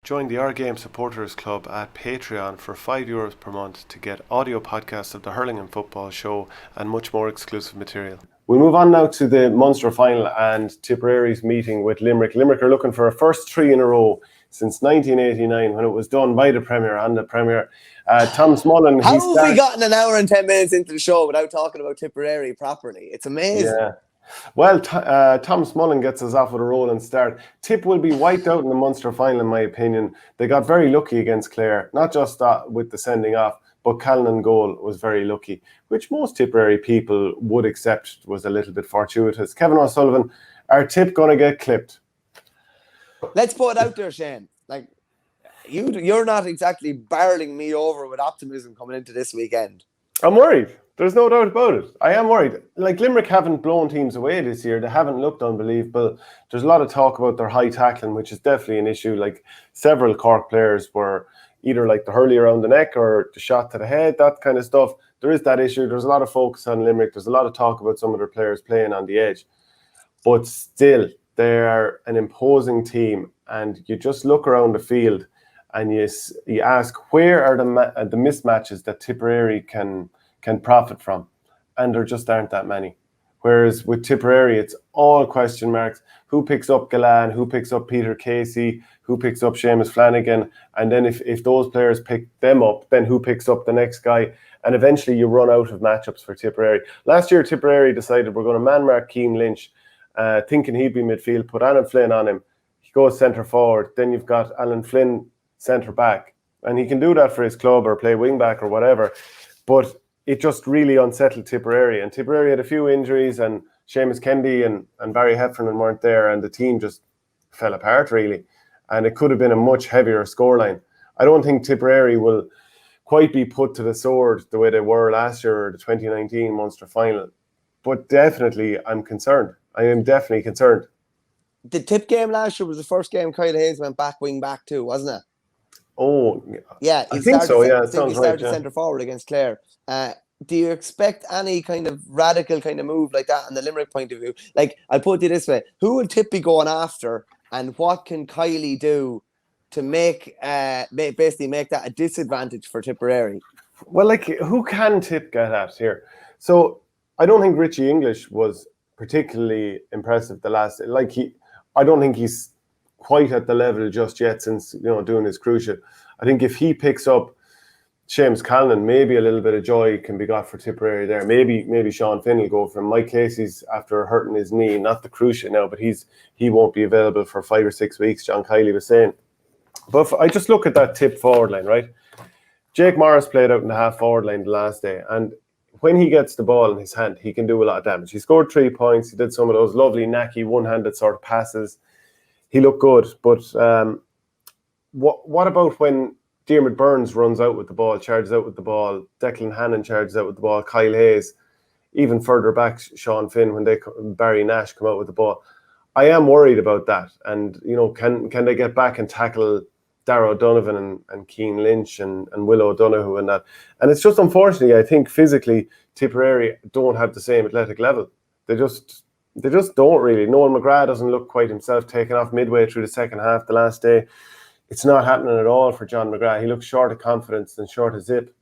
Join the OurGame Supporters Club at Patreon for €5 per month to get audio podcasts of the Hurling and Football Show and much more exclusive material. We'll move on now to the Munster final and Tipperary's meeting with Limerick. Limerick are looking for a first three in a row since 1989 when it was done by the Premier and the Premier. Tom Smullen. How have we gotten an hour and 10 minutes into the show without talking about Tipperary properly? It's amazing. Yeah. Well, Tom Smullen gets us off with a rolling start. Tip will be wiped out in the Munster final, in my opinion. They got very lucky against Clare, not just with the sending off, but Callan's goal was very lucky, which most Tipperary people would accept was a little bit fortuitous. Kevin O'Sullivan, are Tip going to get clipped? Let's put it out there, Shane. Like, you're not exactly barreling me over with optimism coming into this weekend. I'm worried. There's no doubt about it. I am worried. Like, Limerick haven't blown teams away this year. They haven't looked unbelievable. There's a lot of talk about their high tackling, which is definitely an issue. Like, several Cork players were either like the hurley around the neck or the shot to the head, that kind of stuff. There is that issue. There's a lot of focus on Limerick. There's a lot of talk about some of their players playing on the edge. But still, they're an imposing team. And you just look around the field and you ask, where are the mismatches that Tipperary can profit from? And there just aren't that many. Whereas with Tipperary, it's all question marks. Who picks up Galan? Who picks up Peter Casey? Who picks up Seamus Flanagan? And then if those players pick them up, then who picks up the next guy? And eventually you run out of matchups for Tipperary. Last year, Tipperary decided we're going to man-mark Cian Lynch, thinking he'd be midfield, put Alan Flynn on him. He goes centre forward. Then you've got Alan Flynn centre back. And he can do that for his club or play wing back or whatever. But it just really unsettled Tipperary. And Tipperary had a few injuries, and Seamus Kennedy and Barry Heffernan weren't there, and the team just fell apart, really. And it could have been a much heavier scoreline. I don't think Tipperary will quite be put to the sword the way they were last year or the 2019 Munster final. But definitely, I'm concerned. I am definitely concerned. The Tip game last year was the first game Kyle Hayes went back wing back to, wasn't it? Oh, yeah. I think so, yeah. I think he started centre forward against Clare. Do you expect any kind of radical kind of move like that on the Limerick point of view? Like, I'll put it this way. Who will Tip be going after, and what can Kylie do to basically make that a disadvantage for Tipperary? Well, like, who can Tip get at here? So I don't think Richie English was particularly impressive the last. I don't think he's quite at the level just yet since doing his cruciate. I think if he picks up Seamus Callan, maybe a little bit of joy can be got for Tipperary there. Maybe Sean Finn will go for him. Mike Casey's after hurting his knee, not the cruciate now, but he won't be available for 5 or 6 weeks. John Kiley was saying. But if I just look at that Tip forward line, right? Jake Morris played out in the half forward line the last day, and when he gets the ball in his hand, he can do a lot of damage. He scored 3 points. He did some of those lovely knacky one-handed sort of passes. He looked good, but what about when Diarmaid Burns runs out with the ball, charges out with the ball, Declan Hannon charges out with the ball, Kyle Hayes, even further back, Sean Finn, when Barry Nash come out with the ball? I am worried about that. And, can they get back and tackle Darragh O'Donovan and Cian Lynch and Will O'Donoghue and that? And it's just, unfortunately, I think physically Tipperary don't have the same athletic level. They just don't really. Noel McGrath doesn't look quite himself, taken off midway through the second half the last day. It's not happening at all for John McGrath. He looks short of confidence and short of zip.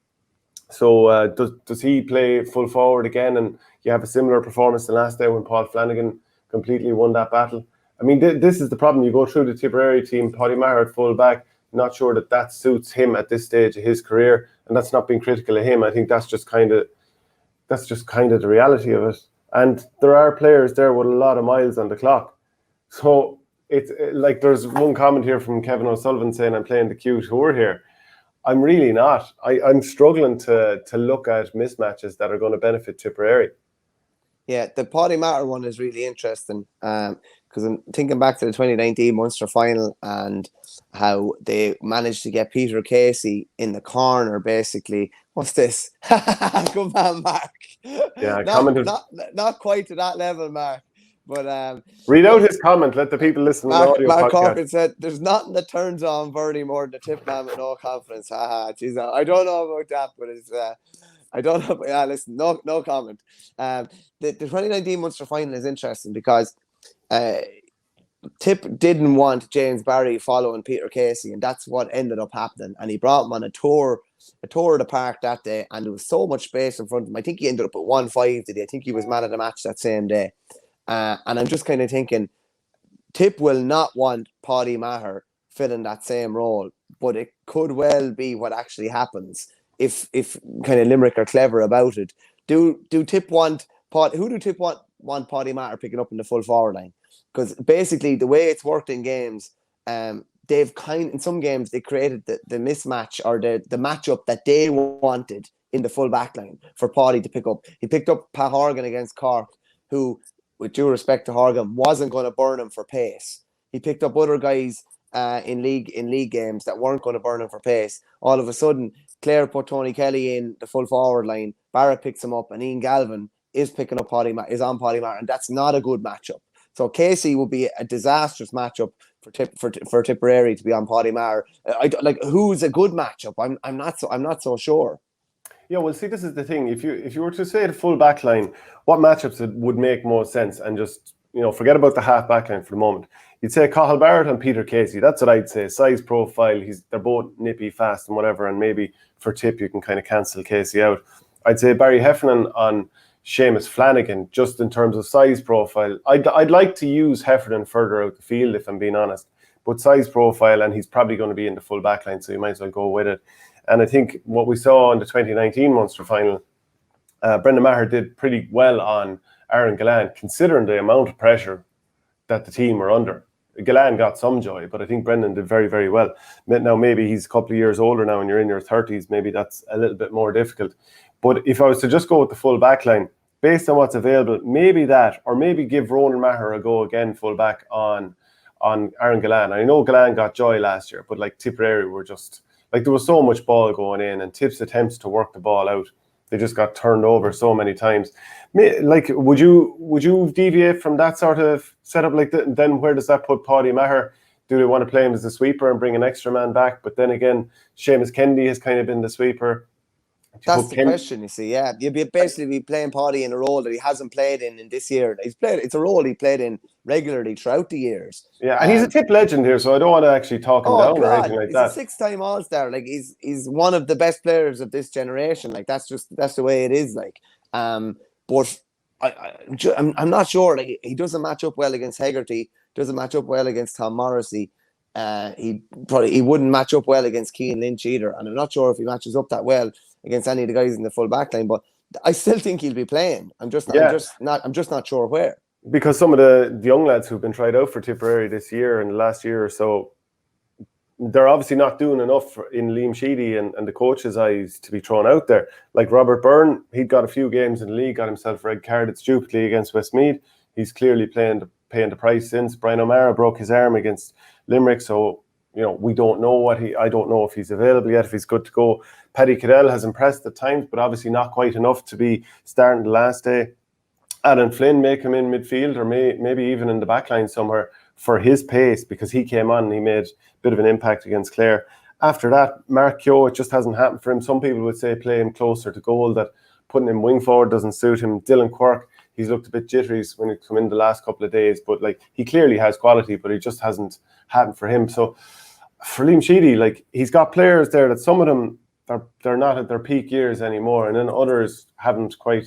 So does he play full forward again? And you have a similar performance the last day when Paul Flanagan completely won that battle. I mean, this is the problem. You go through the Tipperary team, Paddy Maher at full back, not sure that suits him at this stage of his career. And that's not being critical of him. I think that's just kind of the reality of it. And there are players there with a lot of miles on the clock. So it's like there's one comment here from Kevin O'Sullivan saying I'm playing the cute whore here. I'm really not. I'm struggling to look at mismatches that are going to benefit Tipperary. Yeah, the Paddy Matter one is really interesting because I'm thinking back to the 2019 Munster final and how they managed to get Peter Casey in the corner, basically. What's this? Good man, Mark. Yeah, not quite to that level, Mark. But read out his comment. Let the people listen to the audio Mark podcast. Corcoran said, "There's nothing that turns on Verney more than a tip man with no confidence." Geez, I don't know about that, but it's I don't know. Yeah, listen, no comment. The 2019 Munster final is interesting because Tip didn't want James Barry following Peter Casey, and that's what ended up happening. And he brought him on a tour of the park that day, and there was so much space in front of him. I think he ended up at 1-5 today. I think he was man of the match that same day. And I'm just kind of thinking, Tip will not want Paddy Maher filling that same role, but it could well be what actually happens if kind of Limerick are clever about it. Do Tip want who do Tip want Paddy Maher picking up in the full forward line? Because basically the way it's worked in games, they've in some games they created the mismatch or the matchup that they wanted in the full back line for Paddy to pick up. He picked up Pat Horgan against Cork, who, with due respect to Horgan, wasn't going to burn him for pace. He picked up other guys in league games that weren't going to burn him for pace. All of a sudden, Clare put Tony Kelly in the full forward line. Barrett picks him up, and Ian Galvin is picking up is on Paddy Maher, and that's not a good matchup. So Casey would be a disastrous matchup for Tipperary to be on Paddy Maher. Who's a good matchup? I'm not so sure. Yeah, well, see, this is the thing. If you were to say the full back line, what matchups would make most sense? And just, forget about the half back line for the moment. You'd say Cathal Barrett and Peter Casey. That's what I'd say. Size, profile, they're both nippy, fast and whatever. And maybe for Tip, you can kind of cancel Casey out. I'd say Barry Heffernan on Seamus Flanagan, just in terms of size profile. I'd like to use Heffernan further out the field, if I'm being honest. But size profile, and he's probably going to be in the full back line, so you might as well go with it. And I think what we saw in the 2019 Munster final, Brendan Maher did pretty well on Aaron Gillane, considering the amount of pressure that the team were under. Gillane got some joy, but I think Brendan did very, very well. Now, maybe he's a couple of years older now and you're in your 30s, maybe that's a little bit more difficult. But if I was to just go with the full back line, based on what's available, maybe that, or maybe give Ronan Maher a go again, full back on Aaron Gillane. I know Gillane got joy last year, but like Tipperary were just, there was so much ball going in, and Tip's attempts to work the ball out, they just got turned over so many times. Would you deviate from that sort of setup like that? Then where does that put Paddy Maher? Do they want to play him as a sweeper and bring an extra man back? But then again, Seamus Kennedy has kind of been the sweeper. That's the question, you see. Yeah, you'd basically be playing Paddy in a role that he hasn't played in this year. It's a role he played in regularly throughout the years. Yeah, and he's a Tip legend here, so I don't want to actually talk him down or anything like that. He's a 6-time All-Star. He's one of the best players of this generation. That's the way it is. But I'm not sure. He doesn't match up well against Hegarty. Doesn't match up well against Tom Morrissey. He wouldn't match up well against Cian Lynch either. And I'm not sure if he matches up that well against any of the guys in the full back line. But I still think he'll be playing. I'm just not sure where. Because some of the young lads who've been tried out for Tipperary this year and the last year or so, they're obviously not doing enough in Liam Sheedy and the coach's eyes to be thrown out there. Like Robert Byrne, he'd got a few games in the league, got himself a red carded stupidly against Westmeath. He's clearly paying the price since. Brian O'Mara broke his arm against Limerick, so we don't know I don't know if he's available yet, if he's good to go. Paddy Cadell has impressed at times, but obviously not quite enough to be starting the last day. Alan Flynn may come in midfield or maybe even in the back line somewhere for his pace, because he came on and he made a bit of an impact against Clare. After that, Mark Keogh, it just hasn't happened for him. Some people would say play him closer to goal, that putting him wing forward doesn't suit him. Dylan Quirk, he's looked a bit jittery when he come in the last couple of days, but he clearly has quality, but it just hasn't happened for him. So for Liam Sheedy, he's got players there that some of them they're not at their peak years anymore, and then others haven't quite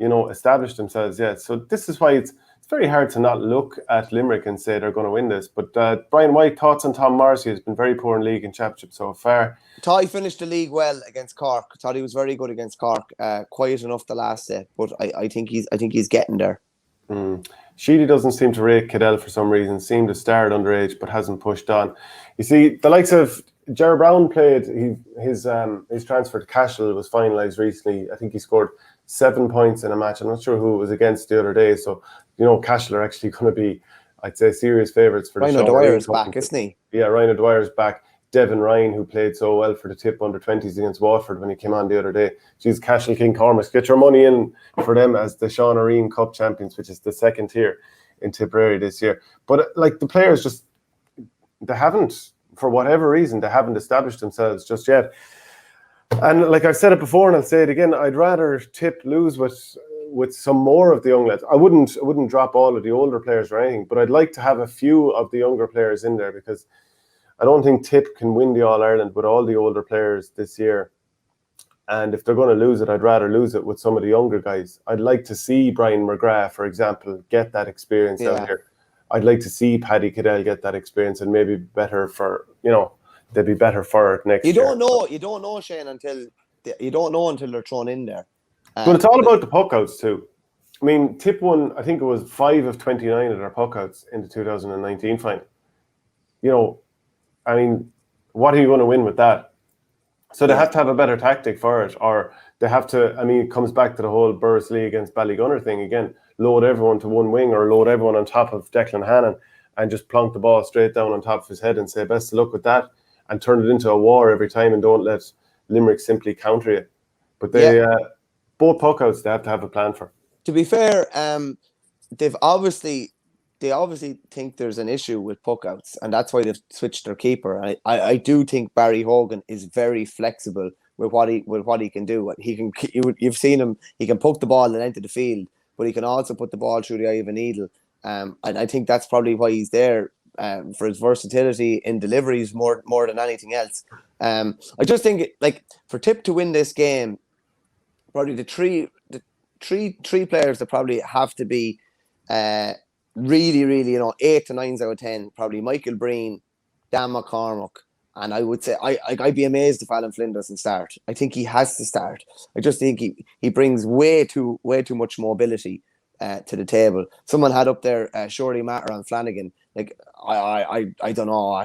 established themselves yet. So this is why it's very hard to not look at Limerick and say they're going to win this. But Brian White, thoughts on Tom Morrissey? Has been very poor in league and championship so far. I thought he finished the league well against Cork. I thought he was very good against Cork. Quiet enough the last set, but I think he's getting there. Sheedy doesn't seem to rate Cadell for some reason. Seemed to start underage, but hasn't pushed on. You see, the likes of Ger Brown played. His transfer to Cashel was finalised recently. I think he scored 7 points in a match. I'm not sure who it was against the other day. So Cashel are actually going to be, I'd say, serious favourites for the Ryan O'Dwyer's back, isn't he? Yeah, Ryan O'Dwyer's back. Devin Ryan, who played so well for the Tip under-20s against Waterford when he came on the other day. Jeez, Cashel King Cormac, get your money in for them as the Sean O'Reen Cup champions, which is the second tier in Tipperary this year. But the players just, they haven't, for whatever reason, they haven't established themselves just yet. And I've said it before and I'll say it again, I'd rather Tip lose with with some more of the young lads. I wouldn't drop all of the older players or anything, but I'd like to have a few of the younger players in there, because I don't think Tip can win the All-Ireland with all the older players this year. And if they're going to lose it, I'd rather lose it with some of the younger guys. I'd like to see Brian McGrath, for example, get that experience out here. I'd like to see Paddy Cadell get that experience, and maybe better for, they'd be better for it next year. You don't know, Shane, until they're thrown in there. But it's all about the puckouts too. I mean, Tip won, I think it was 5 of 29 of their puckouts in the 2019 final. I mean, what are you going to win with that? So they have to have a better tactic for it, or they have to, it comes back to the whole Burris Lee against Ballygunner thing again. Load everyone to one wing, or load everyone on top of Declan Hannon and just plonk the ball straight down on top of his head and say, best of luck with that, and turn it into a war every time, and don't let Limerick simply counter it. But both puckouts, they have to have a plan for. To be fair, they obviously think there's an issue with puckouts, and that's why they've switched their keeper. I do think Barry Hogan is very flexible with what he can do. You've seen him. He can poke the ball and enter the field, but he can also put the ball through the eye of a needle. And I think that's probably why he's there, for his versatility in deliveries more than anything else. I just think, like, for Tip to win this game, probably the three players that probably have to be really, 8 to 9 out of 10, probably Michael Breen, Dan McCormack, and I would say I'd be amazed if Alan Flynn doesn't start. I think he has to start. I just think he brings way too much mobility to the table. Someone had up there Shorty Matter on Flanagan. Like, I don't know.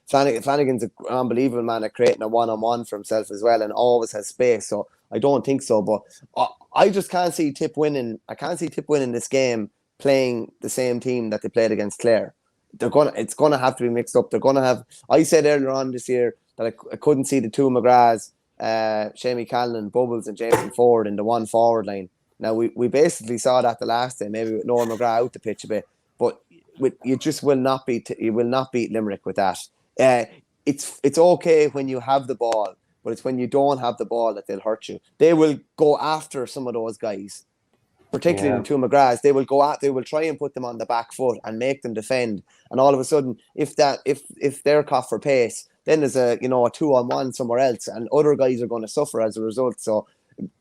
Flanagan's an unbelievable man at creating a one-on-one for himself as well, and always has space. So I don't think so. But I just can't see Tip winning. I can't see Tip winning this game playing the same team that they played against Clare. It's gonna have to be mixed up. They're gonna have. I said earlier on this year that I couldn't see the two McGraths, Shamie Callan, Bubbles, and Jason Ford in the one forward line. Now we basically saw that the last day, maybe with Noel McGrath out the pitch a bit, but you just will not beat Limerick with that. It's okay when you have the ball, but it's when you don't have the ball that they'll hurt you. They will go after some of those guys, particularly the two McGraths. They will try and put them on the back foot and make them defend. And all of a sudden, if they're caught for pace, then there's a 2-on-1 somewhere else, and other guys are going to suffer as a result. So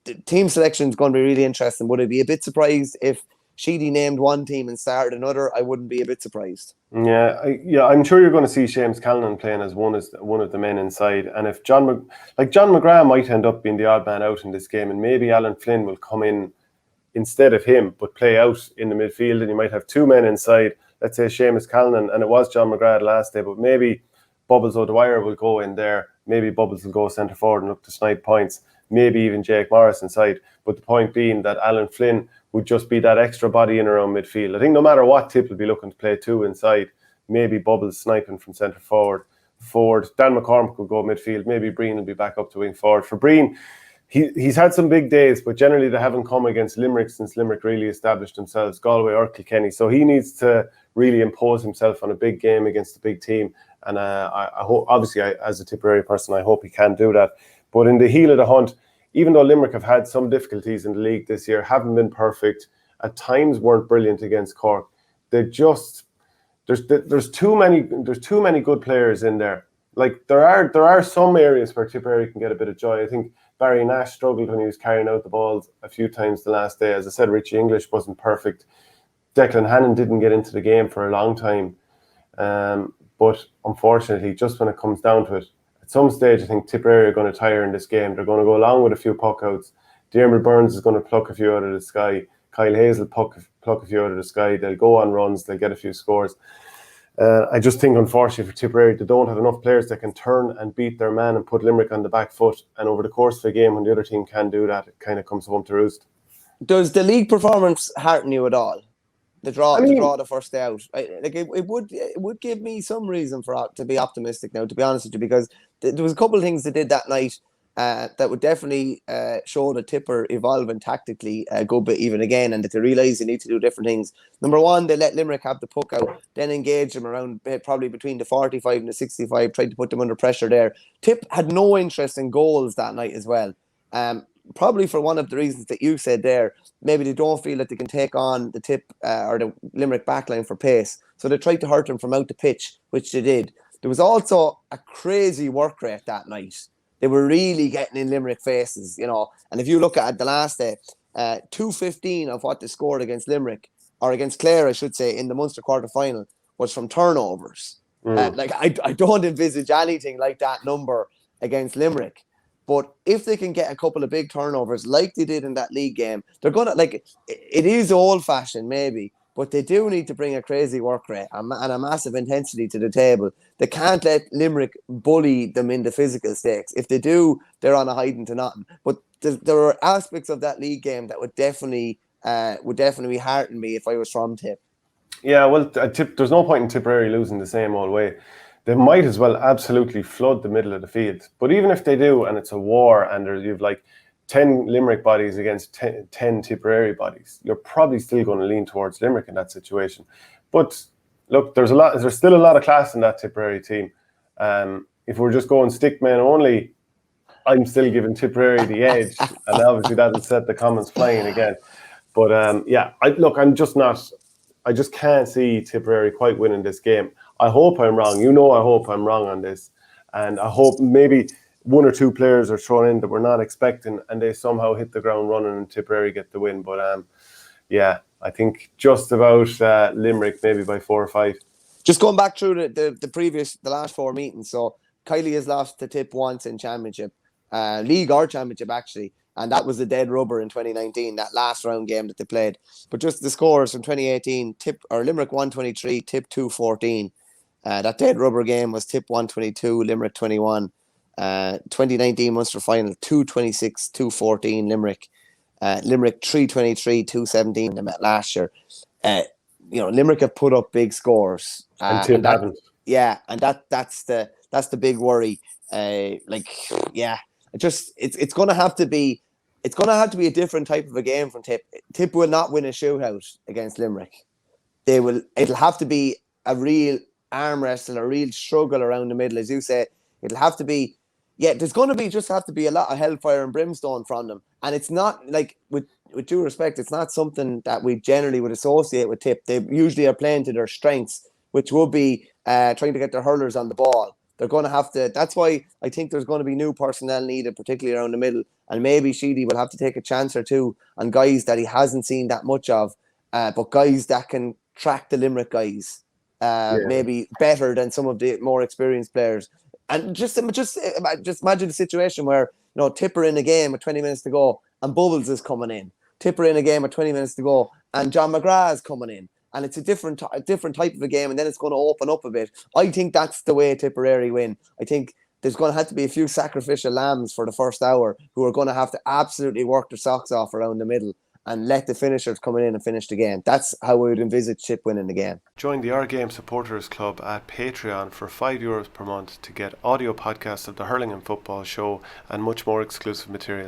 the team selection is going to be really interesting. Would I be a bit surprised if Sheedy named one team and started another? I wouldn't be a bit surprised. I'm sure you're going to see Seamus Callan playing as one of the men inside. And if John McGrath might end up being the odd man out in this game, and maybe Alan Flynn will come in instead of him, but play out in the midfield, and you might have two men inside. Let's say Seamus Callan, and it was John McGrath last day, but maybe Bubbles O'Dwyer will go in there. Maybe Bubbles will go centre forward and look to snipe points. Maybe even Jake Morris inside. But the point being that Alan Flynn would just be that extra body in around midfield. I think no matter what, Tip will be looking to play two inside. Maybe Bubbles sniping from centre forward. Dan McCormack will go midfield. Maybe Breen will be back up to wing forward. For Breen, he's had some big days, but generally they haven't come against Limerick since Limerick really established themselves, Galway or Kilkenny. So he needs to really impose himself on a big game against a big team. And I hope, obviously, as a Tipperary person, I hope he can do that. But in the heel of the hunt, even though Limerick have had some difficulties in the league this year, haven't been perfect, at times weren't brilliant against Cork. They just there's too many good players in there. Like there are some areas where Tipperary can get a bit of joy. I think Barry Nash struggled when he was carrying out the balls a few times the last day. As I said, Richie English wasn't perfect. Declan Hannon didn't get into the game for a long time. But unfortunately, just when it comes down to it, at some stage, I think Tipperary are going to tire in this game. They're going to go along with a few puckouts. Diarmuid Burns is going to pluck a few out of the sky. Kyle Hayes will pluck a few out of the sky. They'll go on runs. They'll get a few scores. I just think, unfortunately, for Tipperary, they don't have enough players that can turn and beat their man and put Limerick on the back foot. And over the course of a game, when the other team can do that, it kind of comes home to roost. Does the league performance hearten you at all? The draw the first day out. It would give me some reason to be optimistic now, to be honest with you, because there was a couple of things they did that night that would definitely show the Tipper evolving tactically a good bit even again, and that they realise they need to do different things. Number one, they let Limerick have the puck out, then engage them around probably between the 45 and the 65, tried to put them under pressure there. Tip had no interest in goals that night as well. probably for one of the reasons that you said there. Maybe they don't feel that they can take on the Tip or the Limerick backline for pace. So they tried to hurt them from out the pitch, which they did. There was also a crazy work rate that night. They were really getting in Limerick faces, And if you look at the last day, 215 of what they scored against Limerick, or against Clare, I should say, in the Munster quarter-final, was from turnovers. I don't envisage anything like that number against Limerick. But if they can get a couple of big turnovers like they did in that league game, they're going to, it is old-fashioned maybe, but they do need to bring a crazy work rate and a massive intensity to the table. They can't let Limerick bully them in the physical stakes. If they do, they're on a hiding to nothing. But there are aspects of that league game that would definitely hearten me if I was from Tip. Yeah, well, there's no point in Tipperary losing the same old way. They might as well absolutely flood the middle of the field. But even if they do, and it's a war, and you've 10 Limerick bodies against 10 Tipperary bodies, you're probably still going to lean towards Limerick in that situation. But look, there's still a lot of class in that Tipperary team. If we're just going stick men only, I'm still giving Tipperary the edge, and obviously that'll set the comments flying again. But I just can't see Tipperary quite winning this game. I hope I'm wrong. I hope I'm wrong on this. And I hope maybe one or two players are thrown in that we're not expecting and they somehow hit the ground running and Tipperary get the win. But I think just about Limerick, maybe by 4 or 5. Just going back through the last 4 meetings. So Kylie has lost to Tip once in championship, league or championship actually. And that was the dead rubber in 2019, that last round game that they played. But just the scores from 2018, Limerick 123, Tip 214. That dead rubber game was Tip 122, Limerick 21. 2019 Munster final 226, 214 Limerick. Limerick 323, 217 they met last year. Limerick have put up big scores. And Tip haven't. Yeah, and that's the big worry. It's gonna have to be a different type of a game from Tip. Tip will not win a shootout against Limerick. It'll have to be a real arm wrestle, a real struggle around the middle, as you say. It'll have to be, there's going to have to be a lot of hellfire and brimstone from them. And it's not with due respect, it's not something that we generally would associate with Tip. They usually are playing to their strengths, which would be trying to get their hurlers on the ball. They're going to have to. That's why I think there's going to be new personnel needed, particularly around the middle. And maybe Sheedy will have to take a chance or two on guys that he hasn't seen that much of, but guys that can track the Limerick guys, maybe better than some of the more experienced players. And just imagine the situation where Tip are in a game with 20 minutes to go and Bubbles is coming in. Tip are in a game with 20 minutes to go and John McGrath is coming in. And it's a different type of a game, and then it's going to open up a bit. I think that's the way Tipperary win. I think there's going to have to be a few sacrificial lambs for the first hour who are going to have to absolutely work their socks off around the middle and let the finishers come in and finish the game. That's how we would envisage Tip winning the game. Join the OurGame Supporters Club at Patreon for €5 per month to get audio podcasts of the Hurling and Football Show and much more exclusive material.